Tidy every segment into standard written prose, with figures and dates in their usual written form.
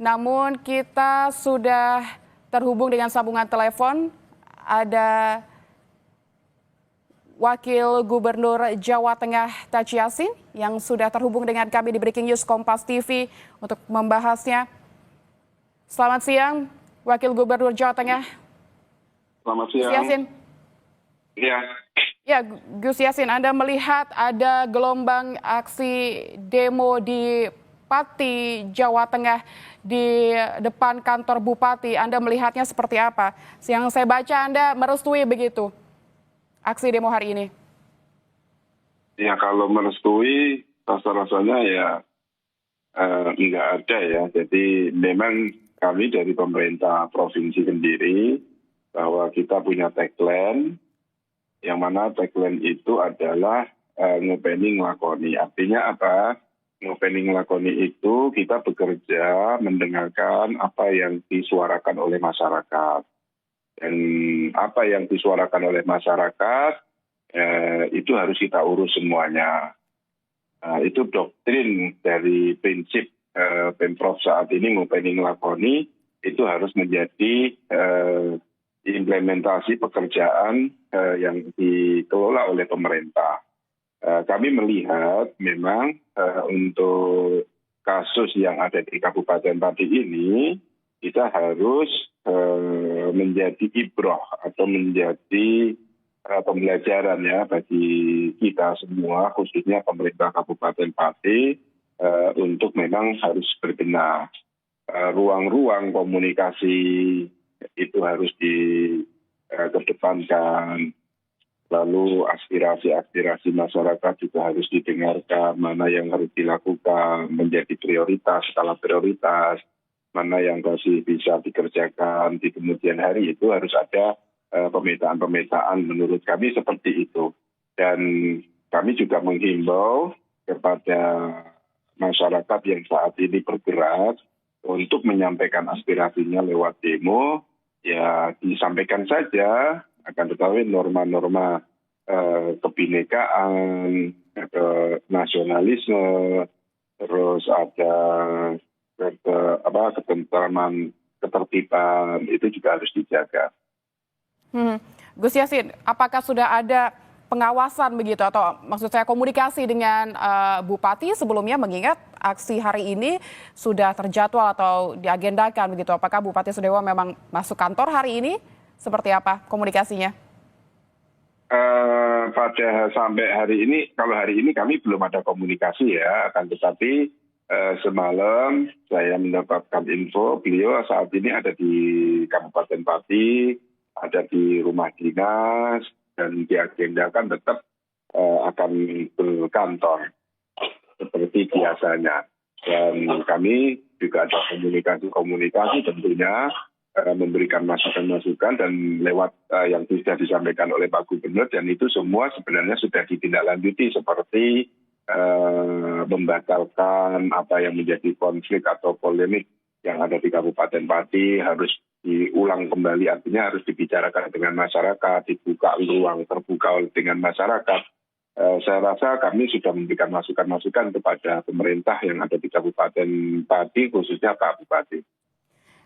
namun kita sudah terhubung dengan sambungan telepon. Ada Wakil Gubernur Jawa Tengah Taci Yassin yang sudah terhubung dengan kami di Breaking News Kompas TV untuk membahasnya. Selamat siang, Wakil Gubernur Jawa Tengah. Selamat siang. Gus Yassin. Iya. Ya, Gus Yassin, Anda melihat ada gelombang aksi demo di Pati, Jawa Tengah di depan kantor Bupati. Anda melihatnya seperti apa? Yang saya baca Anda merestui begitu aksi demo hari ini. Ya kalau merestui rasa-rasanya ya nggak ada ya. Jadi memang kami dari pemerintah provinsi sendiri bahwa kita punya tagline yang mana tagline itu adalah ngopeni ngelakoni. Artinya apa? Ngopeni ngelakoni itu kita bekerja mendengarkan apa yang disuarakan oleh masyarakat. Dan apa yang disuarakan oleh masyarakat itu harus kita urus semuanya. Itu doktrin dari prinsip Pemprov saat ini ngopeni ngelakoni itu harus menjadi implementasi pekerjaan yang dikelola oleh pemerintah. Kami melihat memang untuk kasus yang ada di Kabupaten Pati ini kita harus menjadi ibroh atau menjadi pembelajaran ya bagi kita semua khususnya pemerintah Kabupaten Pati untuk memang harus berbenah. Ruang-ruang komunikasi itu harus dikedepankan. Lalu aspirasi-aspirasi masyarakat juga harus didengarkan, mana yang harus dilakukan menjadi prioritas, skala prioritas, mana yang masih bisa dikerjakan di kemudian hari itu harus ada pemetaan-pemetaan menurut kami seperti itu. Dan kami juga menghimbau kepada masyarakat yang saat ini bergerak untuk menyampaikan aspirasinya lewat demo, ya disampaikan saja, akan tetapi norma-norma kebinekaan, nasionalisme, terus ada ketentraman, ketertiban itu juga harus dijaga. Gus Yassin, apakah sudah ada pengawasan begitu atau maksud saya komunikasi dengan Bupati sebelumnya mengingat aksi hari ini sudah terjadwal atau diagendakan begitu? Apakah Bupati Sudewa memang masuk kantor hari ini? Seperti apa komunikasinya? Sampai hari ini, kalau hari ini kami belum ada komunikasi ya, akan tetapi semalam saya mendapatkan info beliau saat ini ada di Kabupaten Pati, ada di rumah dinas dan diagendakan tetap akan berkantor seperti biasanya. Dan kami juga ada komunikasi tentunya memberikan masukan-masukan dan lewat yang sudah disampaikan oleh Pak Gubernur, dan itu semua sebenarnya sudah ditindaklanjuti seperti membatalkan apa yang menjadi konflik atau polemik yang ada di Kabupaten Pati harus diulang kembali, artinya harus dibicarakan dengan masyarakat, dibuka ruang terbuka dengan masyarakat. Saya rasa kami sudah memberikan masukan-masukan kepada pemerintah yang ada di Kabupaten Pati, khususnya Pak Bupati.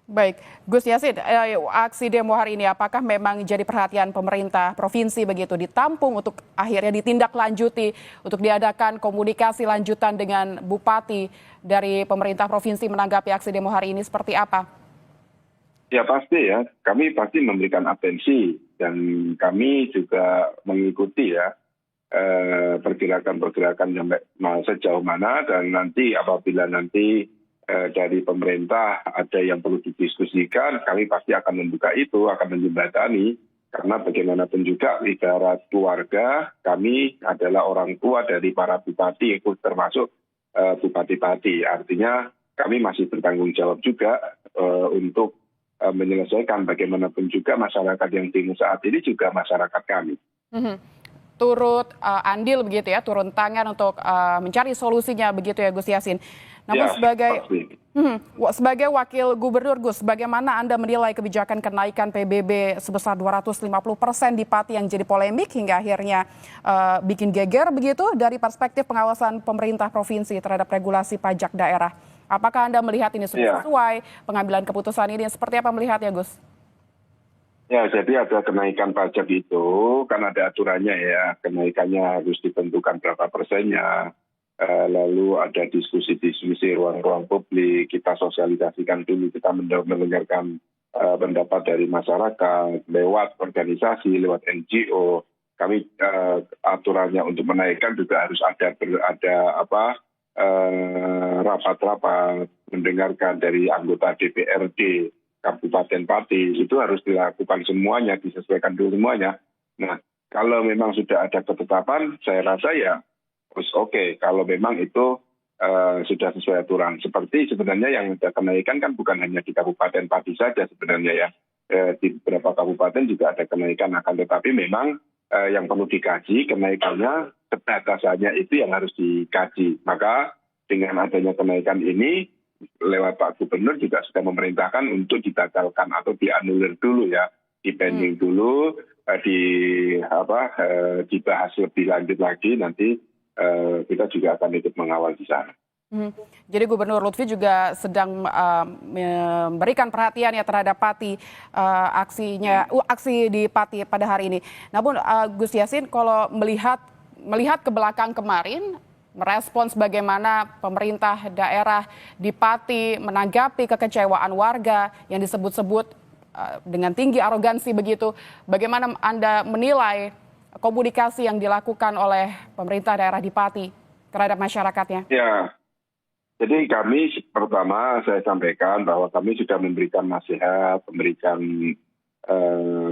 Baik, Gus Yassin, aksi demo hari ini apakah memang jadi perhatian pemerintah provinsi begitu, ditampung untuk akhirnya ditindaklanjuti untuk diadakan komunikasi lanjutan dengan Bupati dari pemerintah provinsi menanggapi aksi demo hari ini seperti apa? Ya pasti ya, kami pasti memberikan atensi dan kami juga mengikuti ya pergerakan-pergerakan sampai sejauh mana, dan nanti apabila nanti dari pemerintah ada yang perlu didiskusikan, kami pasti akan membuka itu, akan menjembatani. Karena bagaimanapun juga ibarat keluarga, kami adalah orang tua dari para bupati, termasuk Bupati Pati. Artinya kami masih bertanggung jawab juga untuk menyelesaikan bagaimanapun juga masyarakat yang demo saat ini juga masyarakat kami. Turut andil begitu ya, turun tangan untuk mencari solusinya begitu ya Gus Yassin. Namun ya, sebagai Wakil Gubernur Gus, bagaimana Anda menilai kebijakan kenaikan PBB sebesar 250% di Pati yang jadi polemik hingga akhirnya bikin geger begitu dari perspektif pengawasan pemerintah provinsi terhadap regulasi pajak daerah? Apakah Anda melihat ini sudah sesuai pengambilan keputusan ini? Seperti apa melihatnya, Gus? Ya, jadi ada kenaikan pajak itu, kan ada aturannya ya, kenaikannya harus ditentukan berapa persennya, lalu ada diskusi-diskusi ruang-ruang publik, kita sosialisasikan dulu, kita mendengarkan pendapat dari masyarakat, lewat organisasi, lewat NGO, kami aturannya untuk menaikkan juga harus ada rapat-rapat, mendengarkan dari anggota DPRD, Kabupaten Pati, itu harus dilakukan semuanya, disesuaikan dulu semuanya. Nah, kalau memang sudah ada ketetapan, saya rasa ya harus oke. Kalau memang itu sudah sesuai aturan. Seperti sebenarnya yang ada kenaikan kan bukan hanya di Kabupaten Pati saja sebenarnya ya. Di beberapa kabupaten juga ada kenaikan, akan tetapi memang yang perlu dikaji kenaikannya, kebatasannya itu yang harus dikaji. Maka dengan adanya kenaikan ini, lewat Pak Gubernur juga sudah memerintahkan untuk dibatalkan atau dianulir dulu ya, dipending dulu, dibahas lebih lanjut lagi, nanti kita juga akan ikut mengawal di sana. Jadi Gubernur Lutfi juga sedang memberikan perhatian ya terhadap Pati, aksi di Pati pada hari ini. Namun Gus Yassin, kalau melihat ke belakang kemarin, merespons bagaimana pemerintah daerah di Pati menanggapi kekecewaan warga yang disebut-sebut dengan tinggi arogansi begitu. Bagaimana Anda menilai komunikasi yang dilakukan oleh pemerintah daerah di Pati terhadap masyarakatnya? Ya, jadi kami pertama saya sampaikan bahwa kami sudah memberikan nasihat, memberikan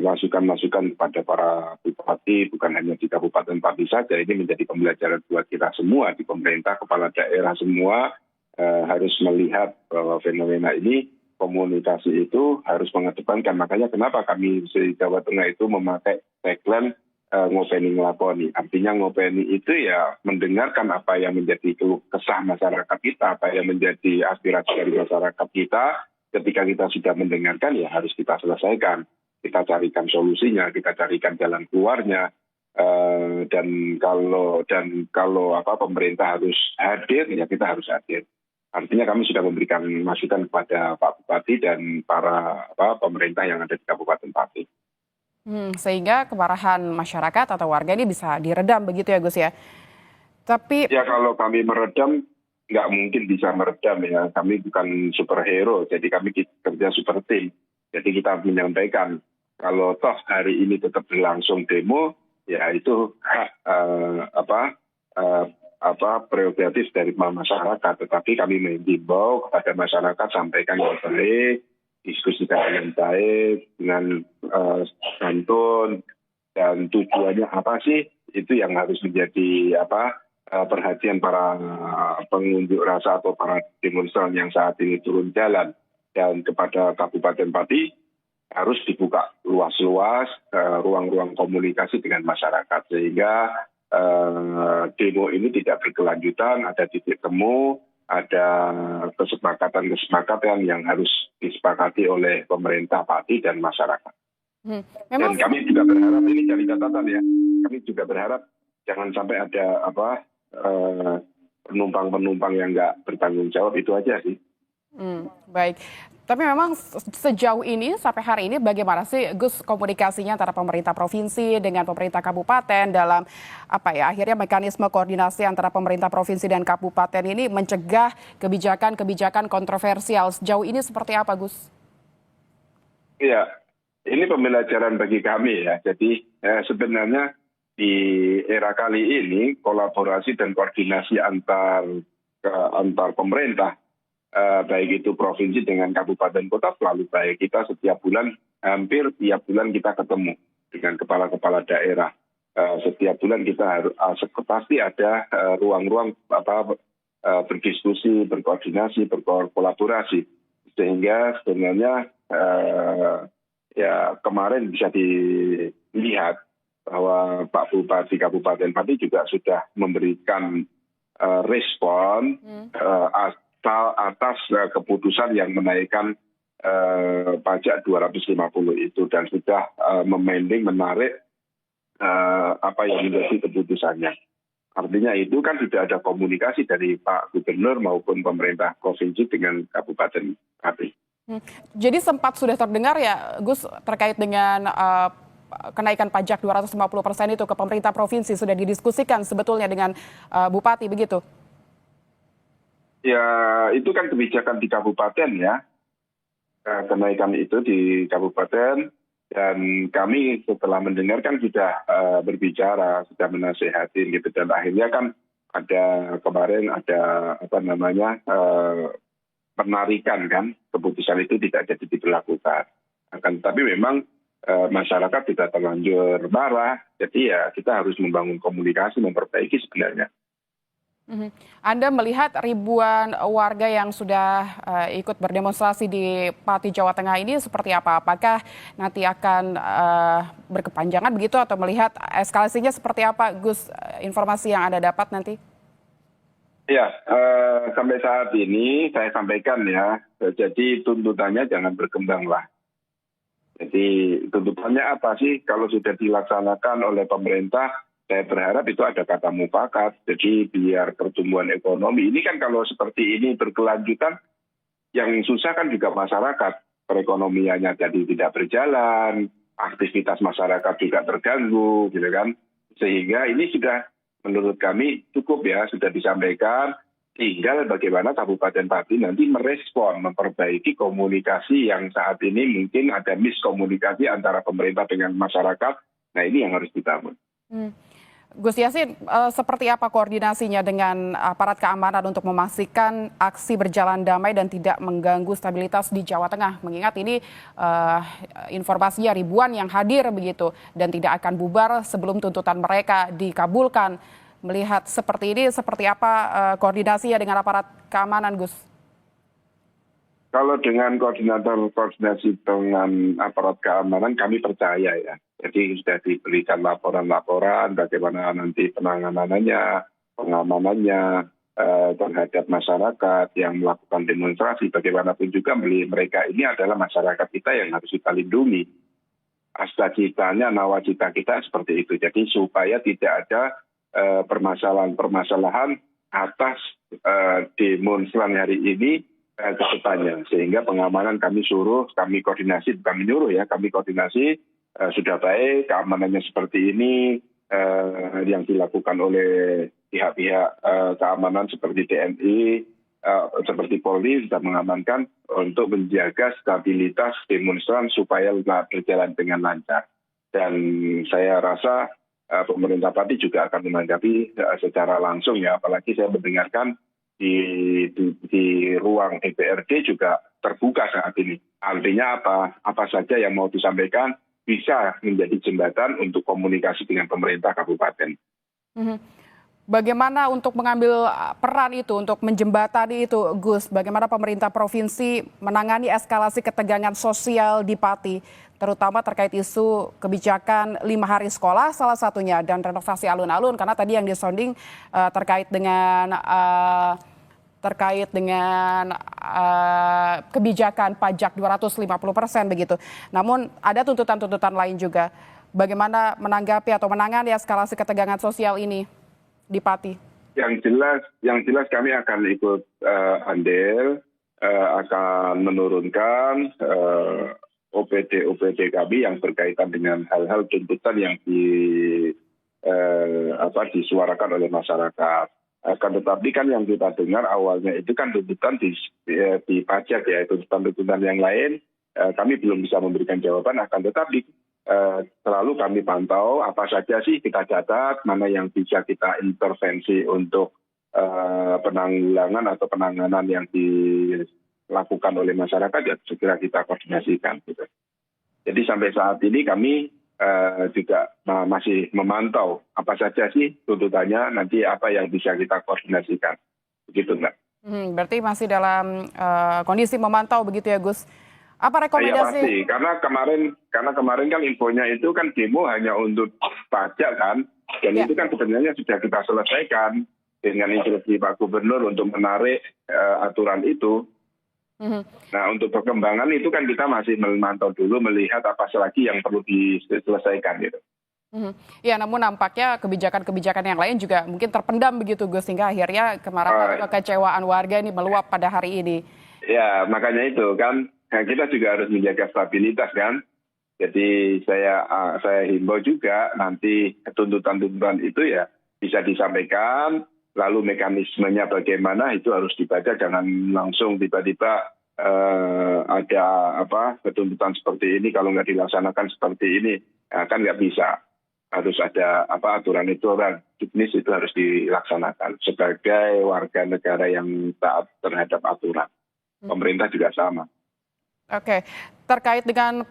masukan-masukan kepada para bupati, bukan hanya di Kabupaten Pati saja. Ini menjadi pembelajaran buat kita semua di pemerintah, kepala daerah semua harus melihat bahwa fenomena ini, komunikasi itu harus mengedepankan. Makanya kenapa kami di Jawa Tengah itu memakai tagline ngopeni ngelakoni. Artinya ngopeni itu ya mendengarkan apa yang menjadi keluh kesah masyarakat kita, apa yang menjadi aspirasi dari masyarakat kita. Ketika kita sudah mendengarkan ya harus kita selesaikan. Kita carikan solusinya, kita carikan jalan keluarnya, dan kalau pemerintah harus hadir, ya kita harus hadir. Artinya kami sudah memberikan masukan kepada Pak Bupati dan para pemerintah yang ada di Kabupaten Pati. Sehingga kemarahan masyarakat atau warga ini bisa diredam begitu ya Gus ya. Tapi ya kalau kami meredam, nggak mungkin bisa meredam ya. Kami bukan superhero, jadi kami kerja super tim. Jadi kita menyampaikan kalau toh hari ini tetap berlangsung demo, ya itu prerogatif dari masyarakat. Tetapi kami mengimbau kepada masyarakat, sampaikan yang baik, diskusikan dengan baik, dengan santun, dan tujuannya apa sih? Itu yang harus menjadi perhatian para pengunjuk rasa atau para demonstran yang saat ini turun jalan. Dan kepada Kabupaten Pati harus dibuka luas-luas ruang-ruang komunikasi dengan masyarakat sehingga demo ini tidak berkelanjutan, ada titik temu, ada kesepakatan yang harus disepakati oleh pemerintah Pati dan masyarakat. Dan kami juga berharap, ini jadi catatan ya, kami juga berharap jangan sampai ada penumpang-penumpang yang nggak bertanggung jawab, itu aja sih. Baik, tapi memang sejauh ini sampai hari ini bagaimana sih Gus komunikasinya antara pemerintah provinsi dengan pemerintah kabupaten dalam akhirnya mekanisme koordinasi antara pemerintah provinsi dan kabupaten ini mencegah kebijakan-kebijakan kontroversial sejauh ini seperti apa Gus? Iya, ini pembelajaran bagi kami ya. Jadi sebenarnya di era kali ini kolaborasi dan koordinasi antar pemerintah, baik itu provinsi dengan kabupaten kota selalu baik. Kita setiap bulan, hampir tiap bulan kita ketemu dengan kepala-kepala daerah. Setiap bulan kita harus pasti ada ruang-ruang berdiskusi, berkoordinasi, berkolaborasi. Sehingga sebenarnya ya kemarin bisa dilihat bahwa Pak Bupati Kabupaten Pati juga sudah memberikan respon atas keputusan yang menaikkan pajak 250 itu dan sudah menarik apa yang menjadi keputusannya. Artinya itu kan sudah ada komunikasi dari Pak Gubernur maupun pemerintah provinsi dengan Kabupaten Pati. Jadi sempat sudah terdengar ya Gus terkait dengan kenaikan pajak 250% itu ke pemerintah provinsi sudah didiskusikan sebetulnya dengan Bupati begitu? Ya itu kan kebijakan di kabupaten ya, kenaikan itu di kabupaten, dan kami setelah mendengar kan sudah berbicara, sudah menasehati gitu, dan akhirnya kan ada kemarin ada penarikan kan, keputusan itu tidak jadi diberlakukan. Tapi memang masyarakat tidak terlanjur marah, jadi ya kita harus membangun komunikasi, memperbaiki sebenarnya. Anda melihat ribuan warga yang sudah ikut berdemonstrasi di Pati, Jawa Tengah ini seperti apa? Apakah nanti akan berkepanjangan begitu atau melihat eskalasinya seperti apa, Gus? Informasi yang Anda dapat nanti? Ya, sampai saat ini saya sampaikan ya, jadi tuntutannya jangan berkembang lah. Jadi tuntutannya apa sih? Kalau sudah dilaksanakan oleh pemerintah, saya berharap itu ada kata mufakat. Jadi biar pertumbuhan ekonomi ini kan kalau seperti ini berkelanjutan, yang susah kan juga masyarakat. Perekonomiannya jadi tidak berjalan, aktivitas masyarakat juga terganggu, gitu kan. Sehingga ini sudah menurut kami cukup ya, sudah disampaikan. Tinggal bagaimana Kabupaten Pati nanti merespon, memperbaiki komunikasi yang saat ini mungkin ada miskomunikasi antara pemerintah dengan masyarakat. Nah ini yang harus dibangun. Gus Yassin, seperti apa koordinasinya dengan aparat keamanan untuk memastikan aksi berjalan damai dan tidak mengganggu stabilitas di Jawa Tengah? Mengingat ini informasinya ribuan yang hadir begitu dan tidak akan bubar sebelum tuntutan mereka dikabulkan. Melihat seperti ini, seperti apa koordinasinya dengan aparat keamanan, Gus? Kalau dengan koordinasi dengan aparat keamanan, kami percaya ya. Jadi sudah diberikan laporan-laporan bagaimana nanti penanganannya, pengamanannya terhadap masyarakat yang melakukan demonstrasi. Bagaimanapun juga mereka ini adalah masyarakat kita yang harus kita lindungi. Asta-citanya, nawacita kita seperti itu. Jadi supaya tidak ada permasalahan atas demonstran hari ini ke depannya. Sehingga pengamanan kami koordinasi, bukan menyuruh ya, kami koordinasi sudah baik, keamanannya seperti ini, yang dilakukan oleh pihak-pihak keamanan seperti TNI, seperti Polri sudah mengamankan untuk menjaga stabilitas demonstran supaya berjalan dengan lancar. Dan saya rasa pemerintah Pati juga akan menanggapi secara langsung ya, apalagi saya mendengarkan di ruang DPRD juga terbuka saat ini. Artinya apa saja yang mau disampaikan bisa menjadi jembatan untuk komunikasi dengan pemerintah kabupaten. Bagaimana untuk mengambil peran itu, untuk menjembatani itu, Gus? Bagaimana pemerintah provinsi menangani eskalasi ketegangan sosial di Pati, terutama terkait isu kebijakan 5 hari sekolah salah satunya dan renovasi alun-alun, karena tadi yang disonding terkait dengan kebijakan pajak 250% begitu. Namun ada tuntutan-tuntutan lain juga. Bagaimana menanggapi atau menangani eskalasi ketegangan sosial ini di Pati? Yang jelas kami akan ikut andil, akan menurunkan OPD kami yang berkaitan dengan hal-hal tuntutan yang disuarakan oleh masyarakat. Akan tetapi kan yang kita dengar awalnya itu kan tuntutan di pajak ya, tuntutan yang lain kami belum bisa memberikan jawaban, akan tetapi selalu kami pantau apa saja sih kita catat, mana yang bisa kita intervensi untuk penanggulangan atau penanganan yang dilakukan oleh masyarakat ya segera kita koordinasikan gitu. Jadi sampai saat ini kami juga masih memantau apa saja sih tuntutannya, nanti apa yang bisa kita koordinasikan. Begitu Mbak. Berarti masih dalam kondisi memantau begitu ya Gus. Apa rekomendasi? Ya pasti, karena kemarin kan infonya itu kan demo hanya untuk pajak kan, dan itu kan sebenarnya sudah kita selesaikan dengan instruksi Pak Gubernur untuk menarik aturan itu. Nah untuk perkembangan itu kan kita masih memantau dulu, melihat apa lagi yang perlu diselesaikan gitu. Mhm. Ya, namun nampaknya kebijakan-kebijakan yang lain juga mungkin terpendam begitu Gus, sehingga akhirnya kemarahan atau kekecewaan warga ini meluap pada hari ini. Ya, makanya itu kan kita juga harus menjaga stabilitas kan. Jadi saya himbau juga nanti tuntutan-tuntutan itu ya bisa disampaikan, lalu mekanismenya bagaimana itu harus dibaca, jangan langsung tiba-tiba ada tuntutan seperti ini kalau nggak dilaksanakan seperti ini, kan nggak bisa. Harus ada aturan-aturan teknis itu harus dilaksanakan sebagai warga negara yang taat terhadap aturan. Pemerintah juga sama. Oke, terkait dengan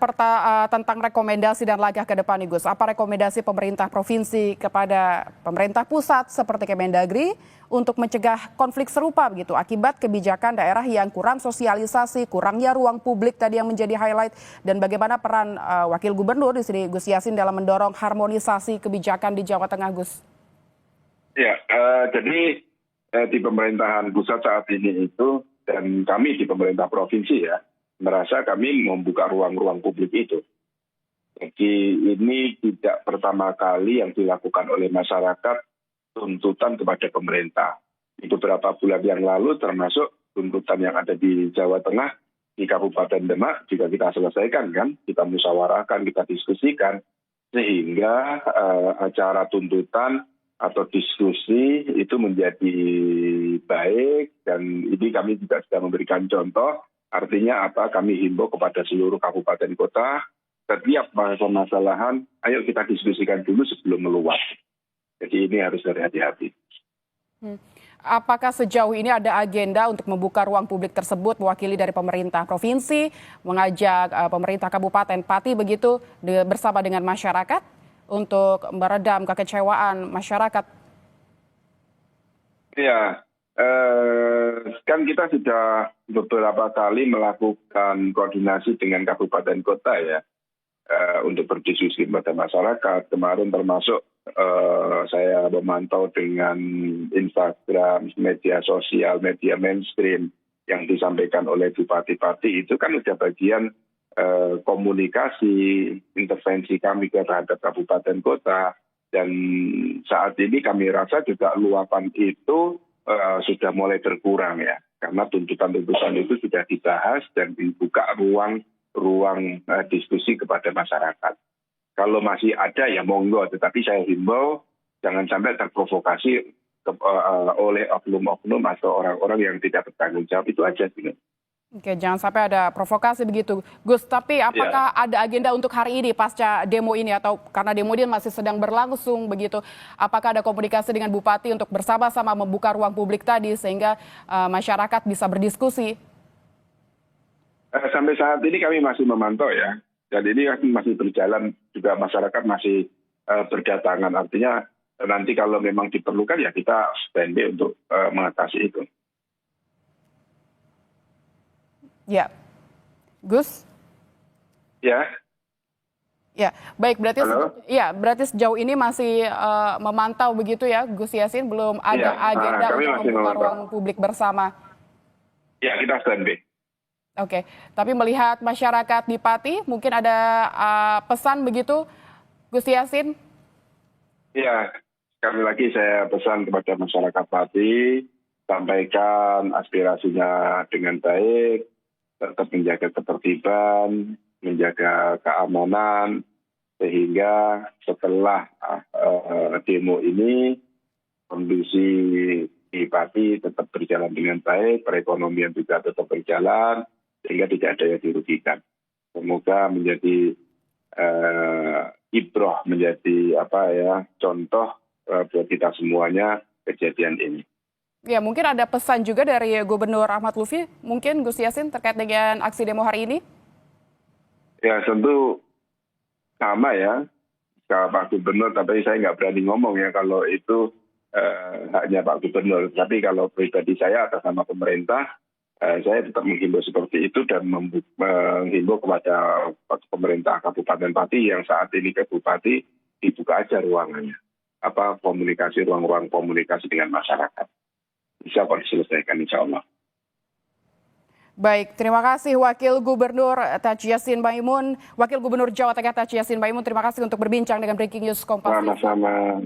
tentang rekomendasi dan langkah ke depan nih Gus, apa rekomendasi pemerintah provinsi kepada pemerintah pusat seperti Kemendagri untuk mencegah konflik serupa begitu akibat kebijakan daerah yang kurang sosialisasi, kurangnya ruang publik tadi yang menjadi highlight, dan bagaimana peran Wakil Gubernur di sini Gus Yassin dalam mendorong harmonisasi kebijakan di Jawa Tengah, Gus? Ya, jadi di pemerintahan pusat saat ini itu dan kami di pemerintah provinsi ya merasa kami membuka ruang-ruang publik itu. Jadi ini tidak pertama kali yang dilakukan oleh masyarakat tuntutan kepada pemerintah. Di beberapa bulan yang lalu termasuk tuntutan yang ada di Jawa Tengah, di Kabupaten Demak juga kita selesaikan kan, kita musyawarahkan, kita diskusikan, sehingga acara tuntutan atau diskusi itu menjadi baik, dan ini kami juga sudah memberikan contoh. Artinya apa? Kami himbau kepada seluruh kabupaten kota, setiap permasalahan, ayo kita diskusikan dulu sebelum meluas. Jadi ini harus hati-hati. Apakah sejauh ini ada agenda untuk membuka ruang publik tersebut, mewakili dari pemerintah provinsi, mengajak pemerintah Kabupaten Pati begitu bersama dengan masyarakat untuk meredam kekecewaan masyarakat? Ya. Kan kita sudah beberapa kali melakukan koordinasi dengan kabupaten kota ya untuk berdiskusi pada masyarakat. Kemarin termasuk saya memantau dengan Instagram, media sosial, media mainstream yang disampaikan oleh Bupati Pati itu kan sudah bagian komunikasi, intervensi kami terhadap kabupaten kota. Dan saat ini kami rasa juga luapan itu sudah mulai berkurang ya, karena tuntutan-tuntutan itu sudah dibahas dan dibuka ruang diskusi kepada masyarakat. Kalau masih ada ya monggo, tetapi saya himbau jangan sampai terprovokasi oleh oknum-oknum atau orang-orang yang tidak bertanggung jawab, itu aja sih. Oke, jangan sampai ada provokasi begitu, Gus. Tapi apakah ada agenda untuk hari ini pasca demo ini, atau karena demo ini masih sedang berlangsung begitu? Apakah ada komunikasi dengan Bupati untuk bersama-sama membuka ruang publik tadi sehingga masyarakat bisa berdiskusi? Sampai saat ini kami masih memantau ya, dan ini masih berjalan juga, masyarakat masih berdatangan. Artinya nanti kalau memang diperlukan ya kita standby untuk mengatasi itu. Ya, Gus. Ya. Ya, baik. Berarti sejauh ini masih memantau begitu ya, Gus Yassin, belum ada agenda untuk membuka ruang publik bersama. Ya, kita standby. Oke, tapi melihat masyarakat di Pati, mungkin ada pesan begitu, Gus Yassin? Ya, sekali lagi saya pesan kepada masyarakat Pati, sampaikan aspirasinya dengan baik, tetap menjaga ketertiban, menjaga keamanan, sehingga setelah demo ini kondisi di Pati tetap berjalan dengan baik, perekonomian juga tetap berjalan, sehingga tidak ada yang dirugikan. Semoga menjadi ibroh, menjadi contoh buat kita semuanya kejadian ini. Ya, mungkin ada pesan juga dari Gubernur Ahmad Lutfi, mungkin Gus Yassin, terkait dengan aksi demo hari ini? Ya, tentu sama ya, Pak Gubernur, tapi saya nggak berani ngomong ya kalau itu haknya Pak Gubernur. Tapi kalau pribadi saya atas nama pemerintah, saya tetap menghimbau seperti itu dan menghimbau kepada pemerintah Kabupaten Pati yang saat ini ke Bupati, dibuka aja ruangannya. Ruang-ruang komunikasi dengan masyarakat. Bisa kok diselesaikan insya Allah. Baik, terima kasih Wakil Gubernur Tachi Yassin Maimun, Wakil Gubernur Jawa Tengah Tachi Yassin Maimun, terima kasih untuk berbincang dengan Breaking News Kompas TV. Sama-sama.